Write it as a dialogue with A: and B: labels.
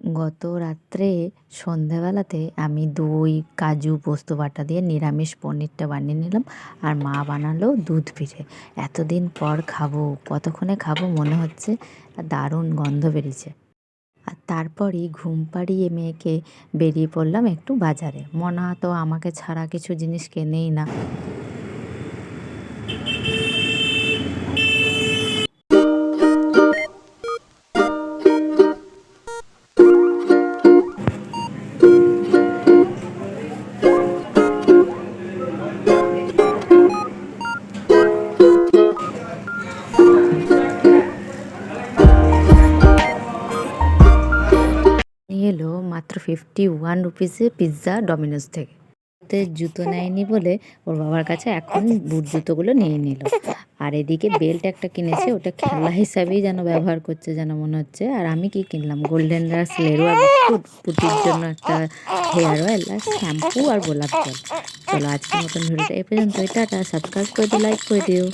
A: গত রাত্রে সন্ধেবেলাতে আমি দই কাজু পোস্ত বাটা দিয়ে নিরামিষ পনিরটা বানিয়ে নিলাম। আর মা বানালো দুধ পিঠে। এতদিন পর খাবো, কতক্ষণে খাবো মনে হচ্ছে। দারুণ গন্ধ বেরিয়েছে। আর তারপরই ঘুম পাড়িয়ে মেয়েকে বেরিয়ে পড়লাম একটু বাজারে। মনা তো আমাকে ছাড়া কিছু জিনিস কেনেই না। নিয়ে এলো মাত্র 51 রুপিসে পিৎজা ডমিনোজ থেকে। ওতে জুতো নেয়নি বলে ওর বাবার কাছে এখন বুট জুতোগুলো নিয়ে নিল। আর এদিকে বেল্ট একটা কিনেছে, ওটা খেলনা হিসাবেই যেন ব্যবহার করছে যেন মনে হচ্ছে। আর আমি কি কিনলাম, গোল্ডেন রাস লেরুয়া বিস্কুট, পুটির জন্য একটা হেয়ার অয়েল আর শ্যাম্পু আর গোলাপ জল। চলো আজকের মতন ভিডিওটা এ পর্যন্ত। টাটা, সাবস্ক্রাইব করে দিও, লাইক করে দিও।